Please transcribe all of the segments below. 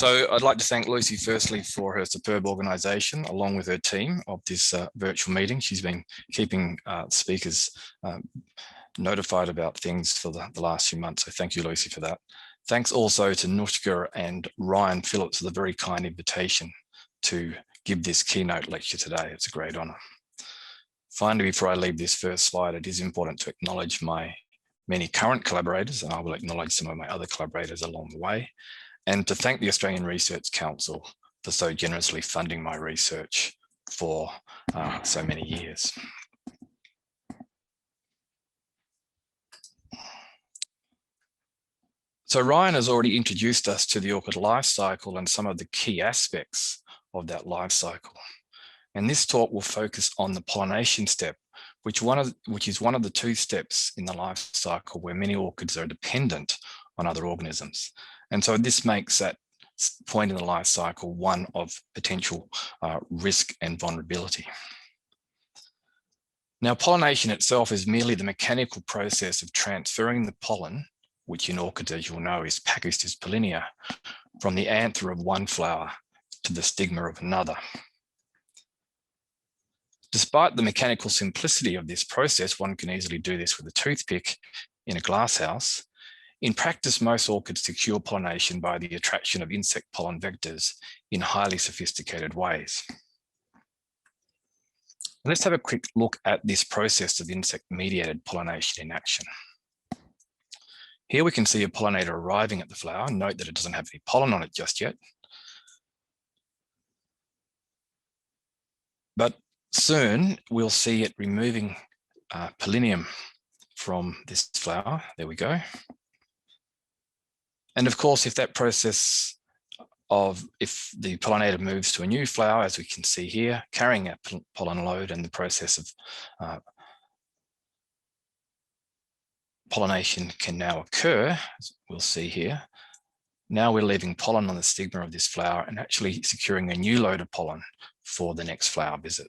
So I'd like to thank Lucy firstly for her superb organisation, along with her team, of this virtual meeting. She's been keeping speakers notified about things for the last few months. So thank you, Lucy, for that. Thanks also to Nushka and Ryan Phillips for the very kind invitation to give this keynote lecture today. It's a great honour. Finally, before I leave this first slide, it is important to acknowledge my many current collaborators, and I will acknowledge some of my other collaborators along the way, and to thank the Australian Research Council for so generously funding my research for so many years. So Ryan has already introduced us to the orchid life cycle and some of the key aspects of that life cycle. And this talk will focus on the pollination step, which is one of the two steps in the life cycle where many orchids are dependent on other organisms. And so this makes that point in the life cycle one of potential risk and vulnerability. Now, pollination itself is merely the mechanical process of transferring the pollen, which in orchids, as you'll know, is packaged as pollinia, from the anther of one flower to the stigma of another. Despite the mechanical simplicity of this process, one can easily do this with a toothpick in a glasshouse. In practice, most orchids secure pollination by the attraction of insect pollen vectors in highly sophisticated ways. Let's have a quick look at this process of insect-mediated pollination in action. Here we can see a pollinator arriving at the flower. Note that it doesn't have any pollen on it just yet. But soon we'll see it removing polinium from this flower. There we go. And of course, if the pollinator moves to a new flower, as we can see here, carrying a pollen load, and the process of pollination can now occur, as we'll see here. Now we're leaving pollen on the stigma of this flower and actually securing a new load of pollen for the next flower visit.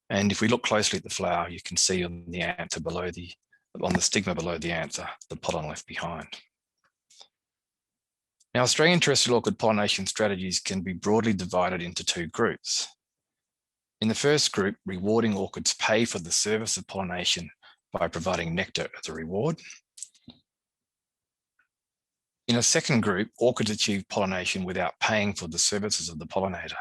And if we look closely at the flower, you can see on the anther on the stigma below the anther, the pollen left behind. Now, Australian terrestrial orchid pollination strategies can be broadly divided into two groups. In the first group, rewarding orchids pay for the service of pollination by providing nectar as a reward. In a second group, orchids achieve pollination without paying for the services of the pollinator.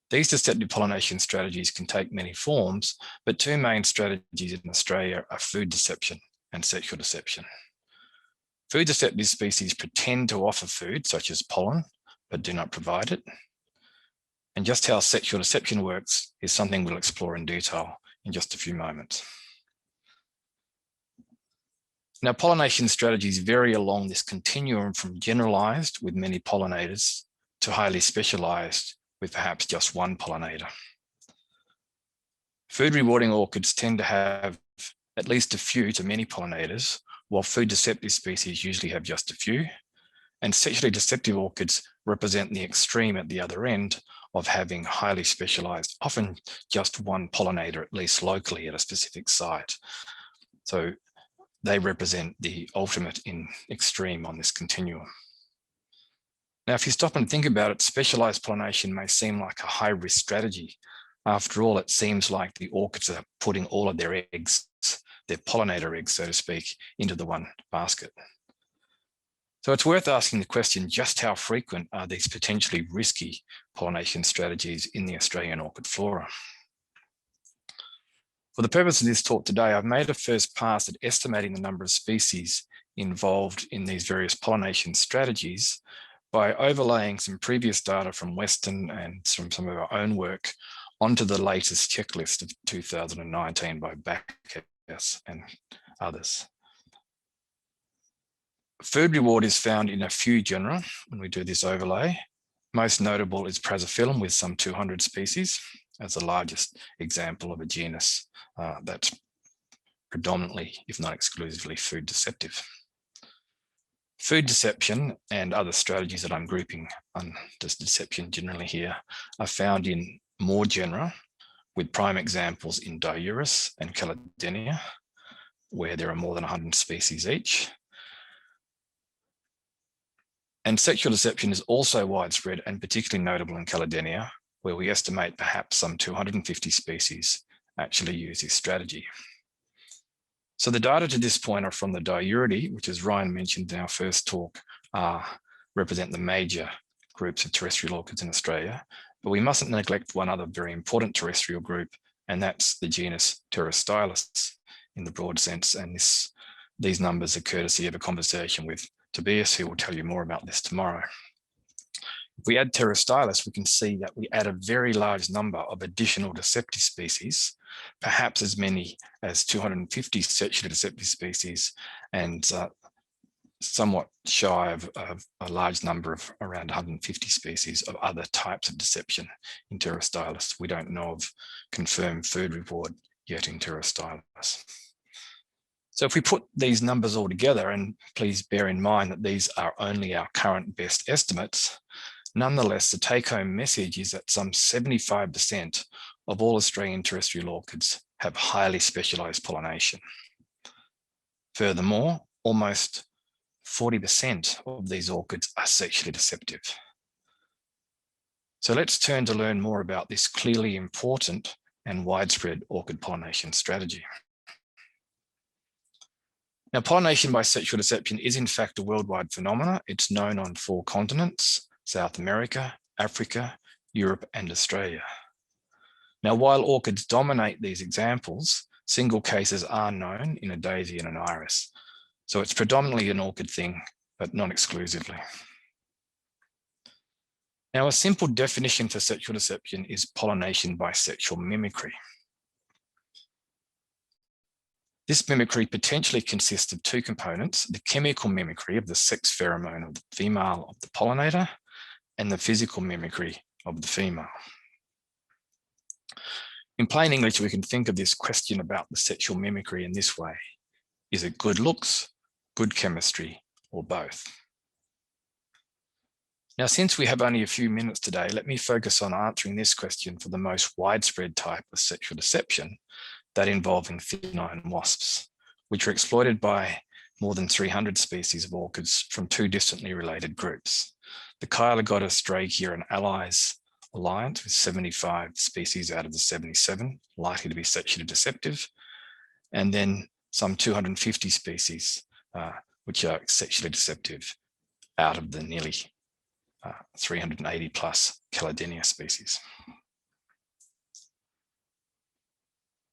These deceptive pollination strategies can take many forms, but two main strategies in Australia are food deception and sexual deception. Food deceptive species pretend to offer food, such as pollen, but do not provide it. And just how sexual deception works is something we'll explore in detail in just a few moments. Now, pollination strategies vary along this continuum from generalized with many pollinators to highly specialized with perhaps just one pollinator. Food rewarding orchids tend to have at least a few to many pollinators, while food deceptive species usually have just a few. And sexually deceptive orchids represent the extreme at the other end of having highly specialized, often just one pollinator, at least locally at a specific site. So they represent the ultimate in extreme on this continuum. Now, if you stop and think about it, specialized pollination may seem like a high-risk strategy. After all, it seems like the orchids are putting all of their eggs, their pollinator eggs, so to speak, into the one basket. So it's worth asking the question, just how frequent are these potentially risky pollination strategies in the Australian orchid flora? For the purpose of this talk today, I've made a first pass at estimating the number of species involved in these various pollination strategies by overlaying some previous data from Western and from some of our own work onto the latest checklist of 2019 by Bacchus and others. Food reward is found in a few genera when we do this overlay. Most notable is Prasophyllum with some 200 species as the largest example of a genus that's predominantly, if not exclusively, food deceptive. Food deception and other strategies that I'm grouping under deception generally here are found in more genera, with prime examples in Diurus and Calodenia, where there are more than 100 species each. And sexual deception is also widespread and particularly notable in Caledonia, where we estimate perhaps some 250 species actually use this strategy. So the data to this point are from the diureti, which, as Ryan mentioned in our first talk, represent the major groups of terrestrial orchids in Australia. But we mustn't neglect one other very important terrestrial group, and that's the genus Pterostylus in the broad sense. And these numbers are courtesy of a conversation with Tobias, who will tell you more about this tomorrow. If we add Pterostylus, we can see that we add a very large number of additional deceptive species, perhaps as many as 250 sexually deceptive species, and somewhat shy of a large number of around 150 species of other types of deception in Pterostylus. We don't know of confirmed food reward yet in Pterostylus. So if we put these numbers all together, and please bear in mind that these are only our current best estimates, nonetheless, the take-home message is that some 75% of all Australian terrestrial orchids have highly specialised pollination. Furthermore, almost 40% of these orchids are sexually deceptive. So let's turn to learn more about this clearly important and widespread orchid pollination strategy. Now, pollination by sexual deception is in fact a worldwide phenomenon. It's known on 4 continents: South America, Africa, Europe, and Australia. Now, while orchids dominate these examples, single cases are known in a daisy and an iris. So it's predominantly an orchid thing, but not exclusively. Now, a simple definition for sexual deception is pollination by sexual mimicry. This mimicry potentially consists of 2 components: the chemical mimicry of the sex pheromone of the female of the pollinator, and the physical mimicry of the female. In plain English, we can think of this question about the sexual mimicry in this way: is it good looks, good chemistry, or both? Now, since we have only a few minutes today, let me focus on answering this question for the most widespread type of sexual deception, that involving Thynnine wasps, which are exploited by more than 300 species of orchids from 2 distantly related groups: the Cheilogotis Drakeia and allies alliance, with 75 species out of the 77 likely to be sexually deceptive, and then some 250 species which are sexually deceptive out of the nearly 380 plus Caledonia species.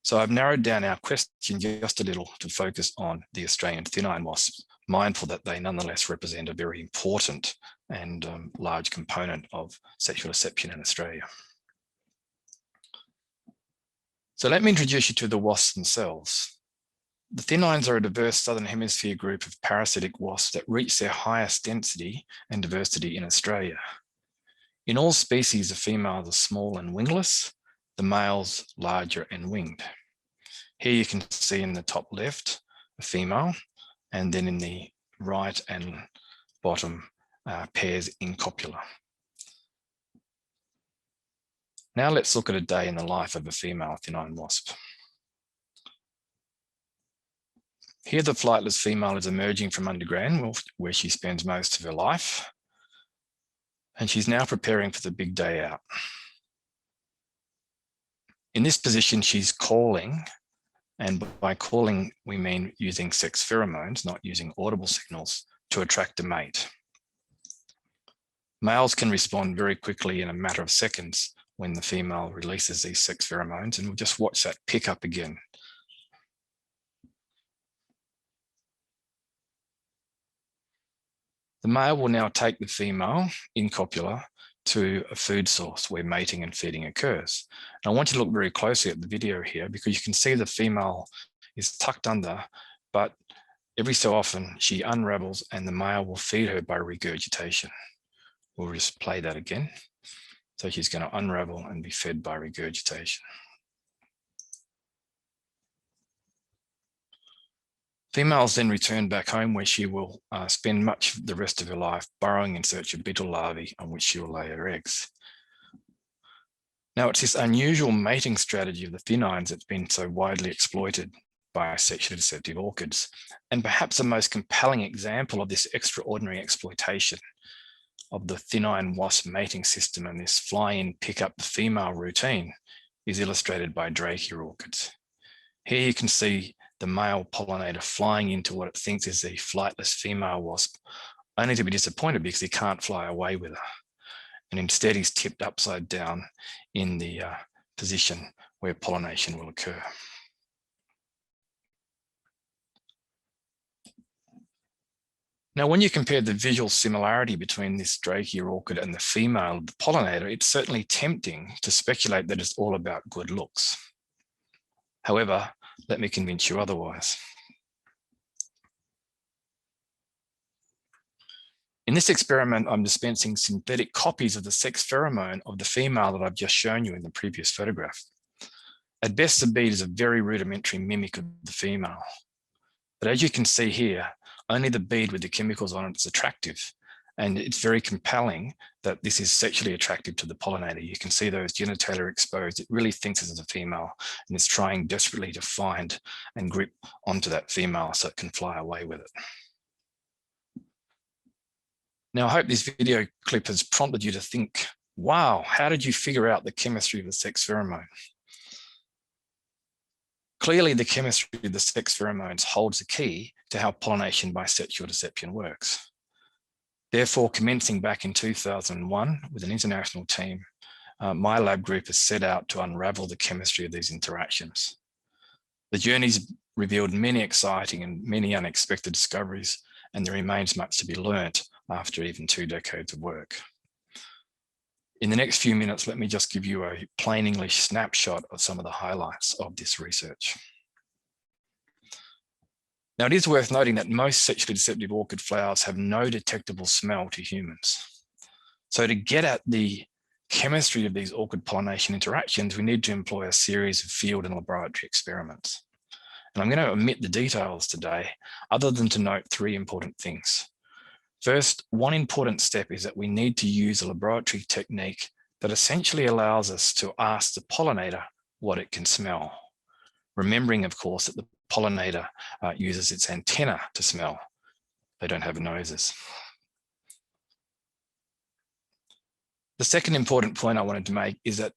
So I've narrowed down our question just a little to focus on the Australian Thynnine wasps, mindful that they nonetheless represent a very important and large component of sexual deception in Australia. So let me introduce you to the wasps themselves. The Thynnines are a diverse Southern Hemisphere group of parasitic wasps that reach their highest density and diversity in Australia. In all species, the females are small and wingless, the males larger and winged. Here you can see in the top left a female, and then in the right and bottom pairs in copula. Now let's look at a day in the life of a female Thynnine wasp. Here the flightless female is emerging from underground, where she spends most of her life, and she's now preparing for the big day out. In this position, she's calling, and by calling, we mean using sex pheromones, not using audible signals, to attract a mate. Males can respond very quickly in a matter of seconds when the female releases these sex pheromones, and we'll just watch that pick up again. The male will now take the female in copula to a food source where mating and feeding occurs. And I want you to look very closely at the video here, because you can see the female is tucked under, but every so often she unravels and the male will feed her by regurgitation. We'll just play that again. So she's going to unravel and be fed by regurgitation. Females then return back home, where she will spend much of the rest of her life burrowing in search of beetle larvae on which she will lay her eggs. Now, it's this unusual mating strategy of the Thynnines that's been so widely exploited by sexually deceptive orchids, and perhaps the most compelling example of this extraordinary exploitation of the Thynnine wasp mating system and this fly-in pick up the female routine is illustrated by Dracea orchids. Here you can see the male pollinator flying into what it thinks is the flightless female wasp, only to be disappointed because he can't fly away with her. And instead he's tipped upside down in the position where pollination will occur. Now, when you compare the visual similarity between this Dracea orchid and the female of the pollinator, it's certainly tempting to speculate that it's all about good looks. However, let me convince you otherwise. In this experiment, I'm dispensing synthetic copies of the sex pheromone of the female that I've just shown you in the previous photograph. At best, the bead is a very rudimentary mimic of the female. But as you can see here, only the bead with the chemicals on it is attractive. And it's very compelling that this is sexually attractive to the pollinator. You can see those genitalia exposed. It really thinks this is a female and it's trying desperately to find and grip onto that female so it can fly away with it. Now, I hope this video clip has prompted you to think, wow, how did you figure out the chemistry of the sex pheromone? Clearly, the chemistry of the sex pheromones holds the key to how pollination by sexual deception works. Therefore, commencing back in 2001 with an international team, my lab group has set out to unravel the chemistry of these interactions. The journey's revealed many exciting and many unexpected discoveries, and there remains much to be learnt after even 2 decades of work. In the next few minutes, let me just give you a plain English snapshot of some of the highlights of this research. Now, it is worth noting that most sexually deceptive orchid flowers have no detectable smell to humans. So to get at the chemistry of these orchid pollination interactions, we need to employ a series of field and laboratory experiments. And I'm going to omit the details today, other than to note 3 important things. First, one important step is that we need to use a laboratory technique that essentially allows us to ask the pollinator what it can smell. Remembering, of course, that the pollinator uses its antenna to smell. They don't have noses. The second important point I wanted to make is that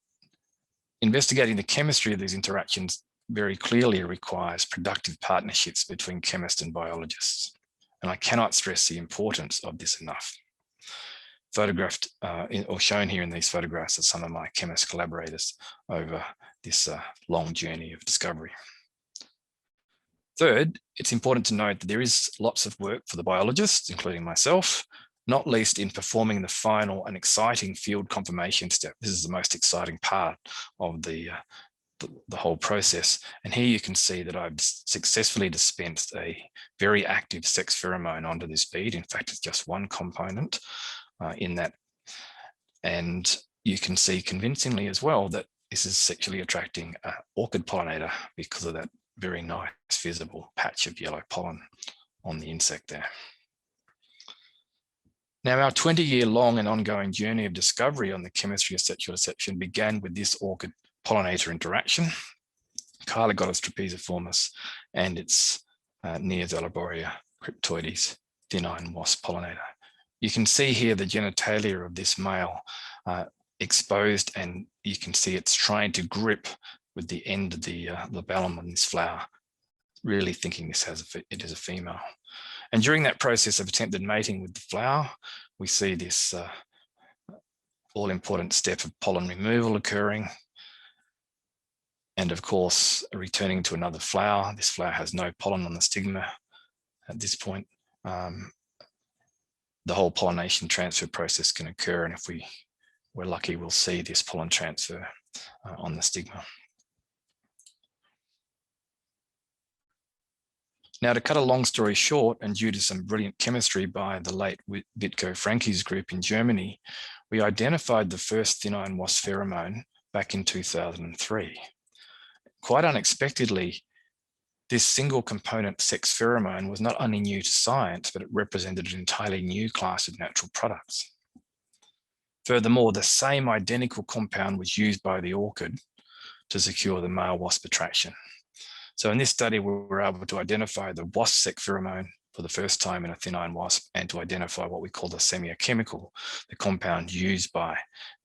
investigating the chemistry of these interactions very clearly requires productive partnerships between chemists and biologists. And I cannot stress the importance of this enough. Photographed or shown here in these photographs are some of my chemist collaborators over this long journey of discovery. Third, it's important to note that there is lots of work for the biologists, including myself, not least in performing the final and exciting field confirmation step. This is the most exciting part of the whole process. And here you can see that I've successfully dispensed a very active sex pheromone onto this bead. In fact, it's just one component in that. And you can see convincingly as well that this is sexually attracting an orchid pollinator because of that very nice visible patch of yellow pollen on the insect there. Now, our 20-year-long and ongoing journey of discovery on the chemistry of sexual deception began with this orchid pollinator interaction, Kylogotis trapeziformis, and its Neozelloborea cryptoides Thynnine wasp pollinator. You can see here the genitalia of this male exposed, and you can see it's trying to grip with the end of the labellum on this flower, really thinking it is a female. And during that process of attempted mating with the flower, we see this all-important step of pollen removal occurring. And of course, returning to another flower. This flower has no pollen on the stigma at this point. The whole pollination transfer process can occur, and if we're lucky, we'll see this pollen transfer on the stigma. Now, to cut a long story short, and due to some brilliant chemistry by the late Vitko Franke's group in Germany, we identified the first Thynnine wasp pheromone back in 2003. Quite unexpectedly, this single component sex pheromone was not only new to science, but it represented an entirely new class of natural products. Furthermore, the same identical compound was used by the orchid to secure the male wasp attraction. So in this study, we were able to identify the wasp sex pheromone for the first time in a Thynnine wasp and to identify what we call the semiochemical, the compound used by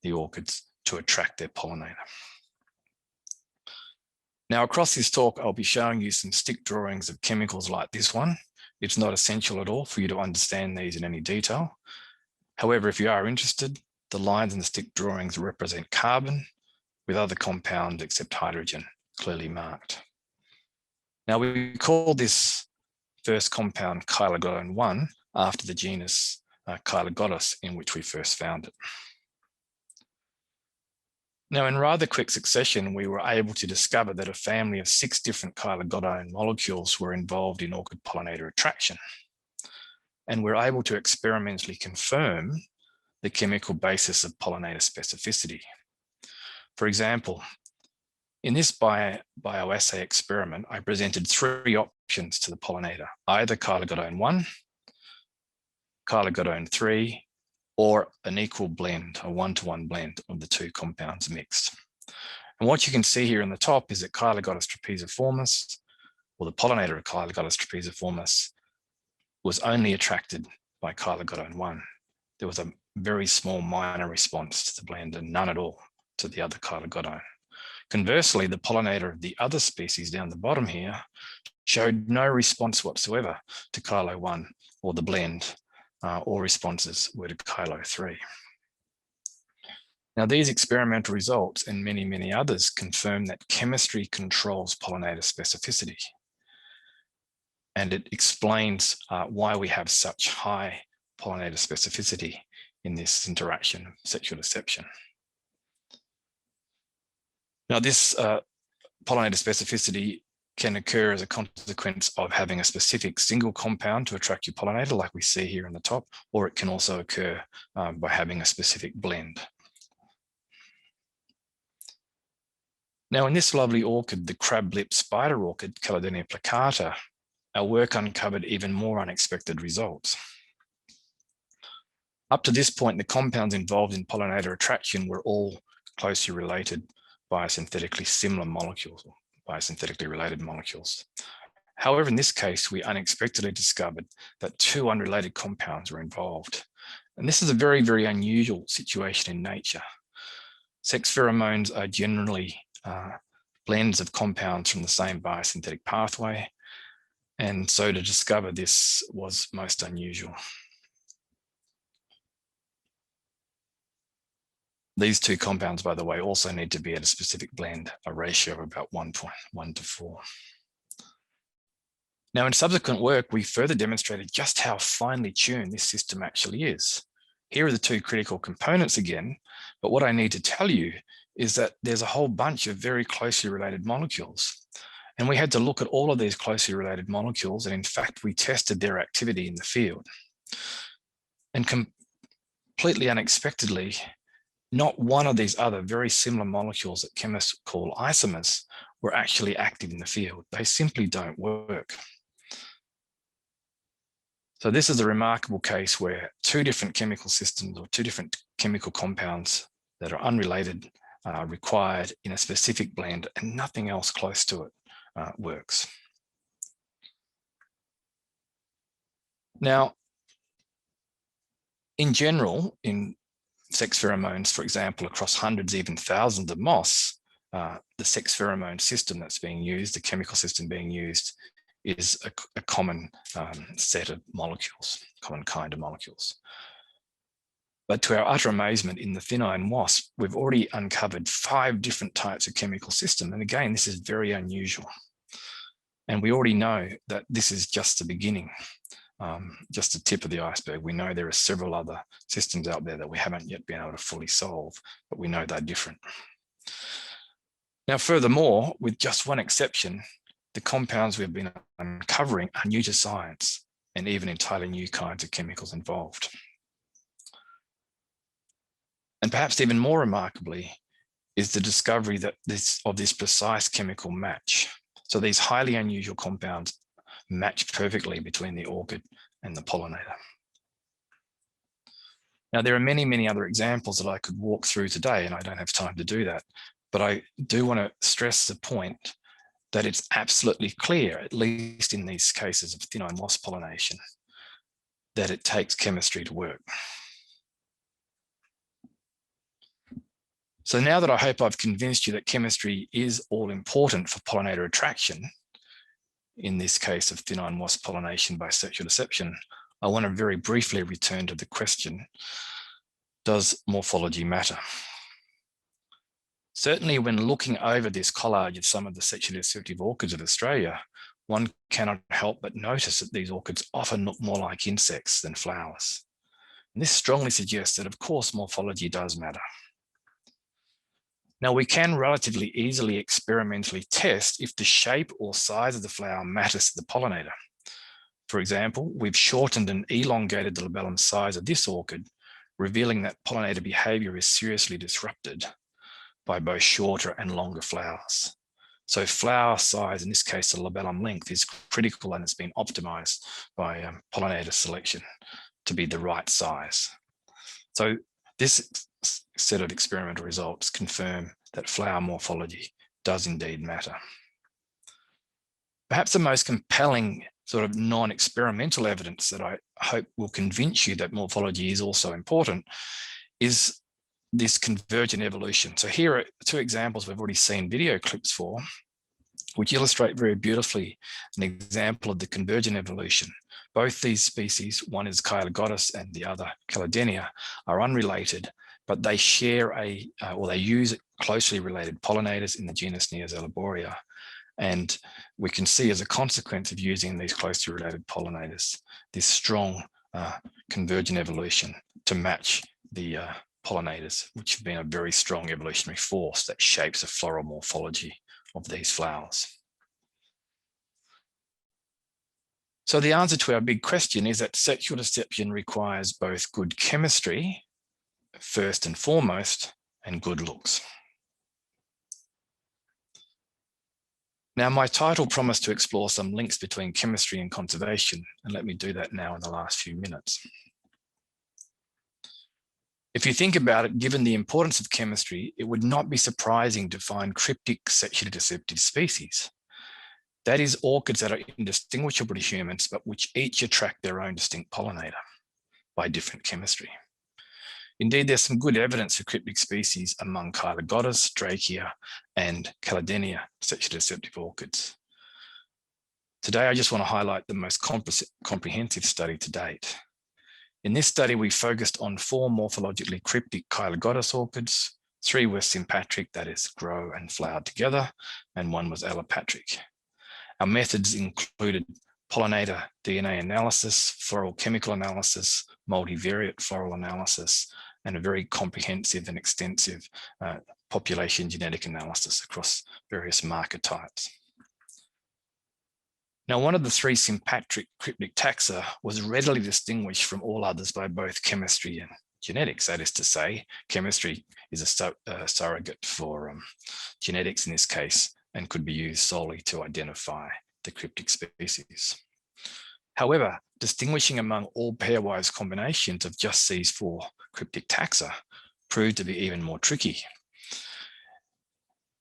the orchids to attract their pollinator. Now, across this talk, I'll be showing you some stick drawings of chemicals like this one. It's not essential at all for you to understand these in any detail. However, if you are interested, the lines in the stick drawings represent carbon with other compounds except hydrogen clearly marked. Now, we call this first compound chylogotone 1 after the genus Chylogotus in which we first found it. Now, in rather quick succession, we were able to discover that a family of 6 different chylogotone molecules were involved in orchid pollinator attraction. And we're able to experimentally confirm the chemical basis of pollinator specificity. For example, in this bioassay experiment, I presented 3 options to the pollinator, either chylogotone 1, chylogotone 3, or an equal blend, a 1-to-1 blend of the 2 compounds mixed. And what you can see here in the top is that Chylogotus trapeziformis, or the pollinator of Chylogotus trapeziformis, was only attracted by chylogotone 1. There was a very small minor response to the blend and none at all to the other chylogotone. Conversely, the pollinator of the other species down the bottom here showed no response whatsoever to Chylo 1 or the blend. All responses were to Chylo 3. Now, these experimental results and many, many others confirm that chemistry controls pollinator specificity. And it explains why we have such high pollinator specificity in this interaction of sexual deception. Now, this pollinator specificity can occur as a consequence of having a specific single compound to attract your pollinator, like we see here in the top, or it can also occur by having a specific blend. Now, in this lovely orchid, the crab-lip spider orchid, Caledonia plicata, our work uncovered even more unexpected results. Up to this point, the compounds involved in pollinator attraction were all closely related biosynthetically similar molecules, or biosynthetically related molecules. However, in this case, we unexpectedly discovered that 2 unrelated compounds were involved. And this is a very, very unusual situation in nature. Sex pheromones are generally blends of compounds from the same biosynthetic pathway. And so to discover this was most unusual. These 2 compounds, by the way, also need to be at a specific blend, a ratio of about 1.1 to 4. Now, in subsequent work, we further demonstrated just how finely tuned this system actually is. Here are the 2 critical components again, but what I need to tell you is that there's a whole bunch of very closely related molecules. And we had to look at all of these closely related molecules, and in fact, we tested their activity in the field. And completely unexpectedly, not one of these other very similar molecules that chemists call isomers were actually active in the field. They simply don't work. So this is a remarkable case where 2 different chemical systems or 2 different chemical compounds that are unrelated are required in a specific blend and nothing else close to it works. Now, in general, in sex pheromones, for example, across hundreds, even thousands of moths, the sex pheromone system that's being used, the chemical system being used, is a common set of molecules, common kind of molecules. But to our utter amazement, in the Thynnine wasp, we've already uncovered 5 different types of chemical system. And again, this is very unusual. And we already know that this is just the beginning, just the tip of the iceberg. We know there are several other systems out there that we haven't yet been able to fully solve, but we know they're different. Now, furthermore, with just one exception, the compounds we've been uncovering are new to science and even entirely new kinds of chemicals involved. And perhaps even more remarkably is the discovery that of this precise chemical match. So these highly unusual compounds match perfectly between the orchid and the pollinator. Now, there are many, many other examples that I could walk through today, and I don't have time to do that. But I do want to stress the point that it's absolutely clear, at least in these cases of Thynnine wasp pollination, that it takes chemistry to work. So now that I hope I've convinced you that chemistry is all important for pollinator attraction, in this case of Thynnine wasp pollination by sexual deception, I want to very briefly return to the question, does morphology matter? Certainly when looking over this collage of some of the sexually deceptive orchids of Australia, one cannot help but notice that these orchids often look more like insects than flowers. And this strongly suggests that, of course, morphology does matter. Now, we can relatively easily experimentally test if the shape or size of the flower matters to the pollinator. For example, we've shortened and elongated the labellum size of this orchid, revealing that pollinator behavior is seriously disrupted by both shorter and longer flowers. So flower size, in this case, the labellum length, is critical, and it's been optimized by pollinator selection to be the right size. So this set of experimental results confirm that flower morphology does indeed matter. Perhaps the most compelling sort of non-experimental evidence that I hope will convince you that morphology is also important is this convergent evolution. So here are two examples we've already seen video clips for, which illustrate very beautifully an example of the convergent evolution. Both these species, one is Chylogotis and the other Calodenia, are unrelated, but they share or they use closely related pollinators in the genus Neozelloborea. And we can see, as a consequence of using these closely related pollinators, this strong convergent evolution to match the pollinators, which have been a very strong evolutionary force that shapes the floral morphology of these flowers. So the answer to our big question is that sexual deception requires both good chemistry, first and foremost, and good looks. Now, my title promised to explore some links between chemistry and conservation, and let me do that now in the last few minutes. If you think about it, given the importance of chemistry, it would not be surprising to find cryptic sexually deceptive species. That is, orchids that are indistinguishable to humans, but which each attract their own distinct pollinator by different chemistry. Indeed, there's some good evidence for cryptic species among Chylogotis, Drachea, and Calodenia sexually deceptive orchids. Today, I just want to highlight the most comprehensive study to date. In this study, we focused on 4 morphologically cryptic Chylogotis orchids. 3 were sympatric, that is, grow and flower together, and 1 was allopatric. Our methods included pollinator DNA analysis, floral chemical analysis, multivariate floral analysis, and a very comprehensive and extensive population genetic analysis across various marker types. Now, one of the 3 sympatric cryptic taxa was readily distinguished from all others by both chemistry and genetics. That is to say, chemistry is a surrogate for genetics in this case, and could be used solely to identify the cryptic species. However, distinguishing among all pairwise combinations of just these 4 cryptic taxa proved to be even more tricky,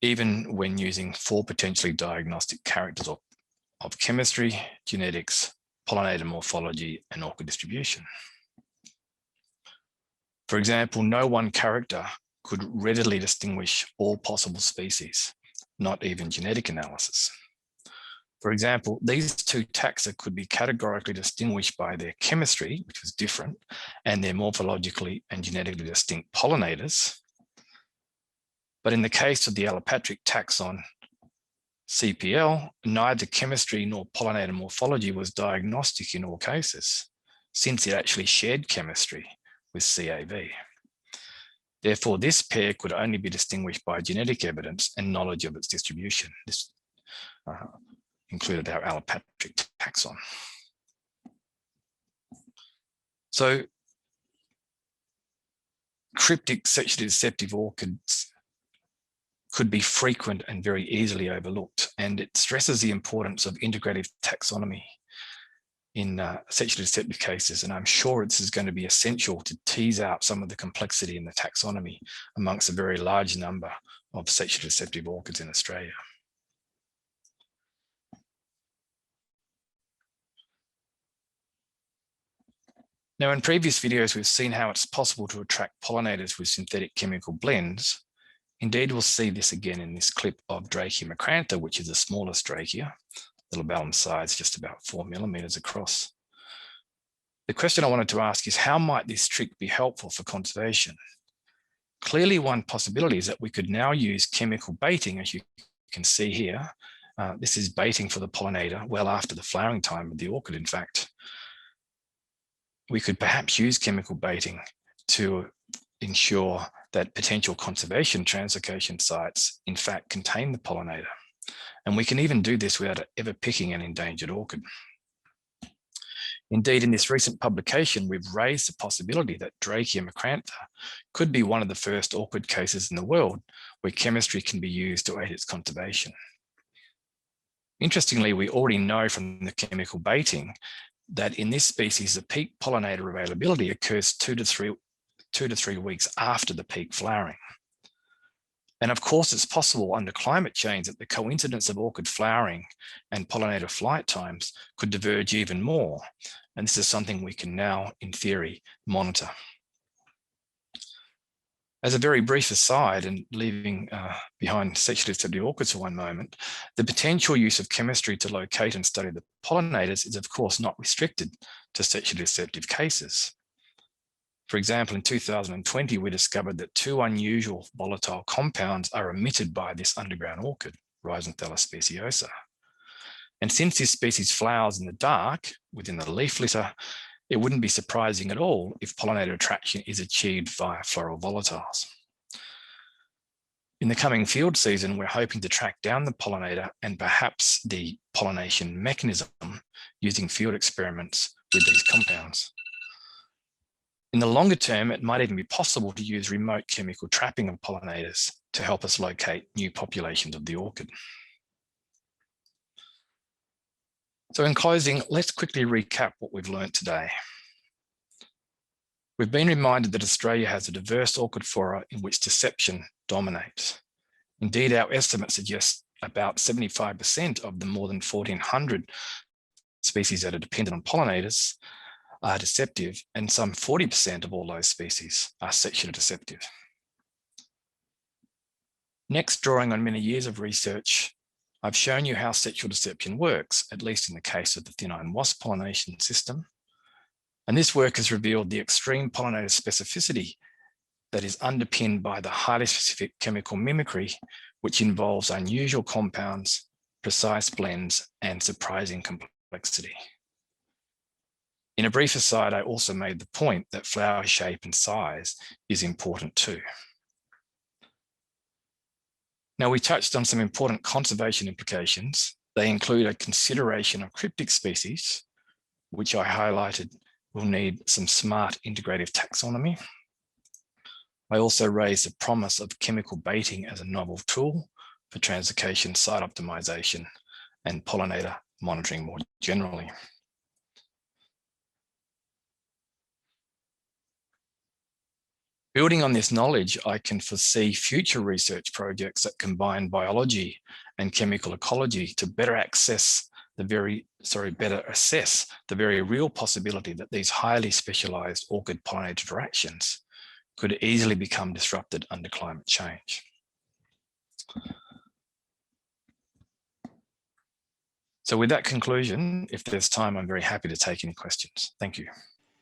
even when using 4 potentially diagnostic characters of chemistry, genetics, pollinator morphology, and orchid distribution. For example, no one character could readily distinguish all possible species, not even genetic analysis. For example, these 2 taxa could be categorically distinguished by their chemistry, which was different, and their morphologically and genetically distinct pollinators. But in the case of the allopatric taxon CPL, neither chemistry nor pollinator morphology was diagnostic in all cases, since it actually shared chemistry with CAV. Therefore, this pair could only be distinguished by genetic evidence and knowledge of its distribution. This included our allopatric taxon. So, cryptic sexually deceptive orchids could be frequent and very easily overlooked, and it stresses the importance of integrative taxonomy in sexually deceptive cases, and I'm sure this is going to be essential to tease out some of the complexity in the taxonomy amongst a very large number of sexually deceptive orchids in Australia. Now, in previous videos, we've seen how it's possible to attract pollinators with synthetic chemical blends. Indeed, we'll see this again in this clip of Drachea macrantha, which is the smallest Drachea, little balanced size, just about 4 millimeters across. The question I wanted to ask is, how might this trick be helpful for conservation? Clearly, one possibility is that we could now use chemical baiting, as you can see here. This is baiting for the pollinator well after the flowering time of the orchid, in fact. We could perhaps use chemical baiting to ensure that potential conservation translocation sites, in fact, contain the pollinator. And we can even do this without ever picking an endangered orchid. Indeed, in this recent publication, we've raised the possibility that Drachea macrantha could be one of the first orchid cases in the world where chemistry can be used to aid its conservation. Interestingly, we already know from the chemical baiting that in this species, the peak pollinator availability occurs 2 to 3 weeks after the peak flowering. And of course, it's possible under climate change that the coincidence of orchid flowering and pollinator flight times could diverge even more. And this is something we can now, in theory, monitor. As a very brief aside, and leaving behind sexually deceptive orchids for one moment, the potential use of chemistry to locate and study the pollinators is of course not restricted to sexually deceptive cases. For example, in 2020, we discovered that 2 unusual volatile compounds are emitted by this underground orchid, Rhizonthala speciosa. And since this species flowers in the dark within the leaf litter, it wouldn't be surprising at all if pollinator attraction is achieved via floral volatiles. In the coming field season, we're hoping to track down the pollinator and perhaps the pollination mechanism using field experiments with these compounds. In the longer term, it might even be possible to use remote chemical trapping of pollinators to help us locate new populations of the orchid. So in closing, let's quickly recap what we've learned today. We've been reminded that Australia has a diverse orchid flora in which deception dominates. Indeed, our estimates suggest about 75% of the more than 1,400 species that are dependent on pollinators are deceptive, and some 40% of all those species are sexually deceptive. Next, drawing on many years of research, I've shown you how sexual deception works, at least in the case of the Thynnine wasp pollination system. And this work has revealed the extreme pollinator specificity that is underpinned by the highly specific chemical mimicry, which involves unusual compounds, precise blends, and surprising complexity. In a brief aside, I also made the point that flower shape and size is important too. Now, we touched on some important conservation implications. They include a consideration of cryptic species, which I highlighted will need some smart integrative taxonomy. I also raised the promise of chemical baiting as a novel tool for translocation site optimization and pollinator monitoring more generally. Building on this knowledge, I can foresee future research projects that combine biology and chemical ecology to better assess the very real possibility that these highly specialized orchid pollinator interactions could easily become disrupted under climate change. So with that conclusion, if there's time, I'm very happy to take any questions. Thank you.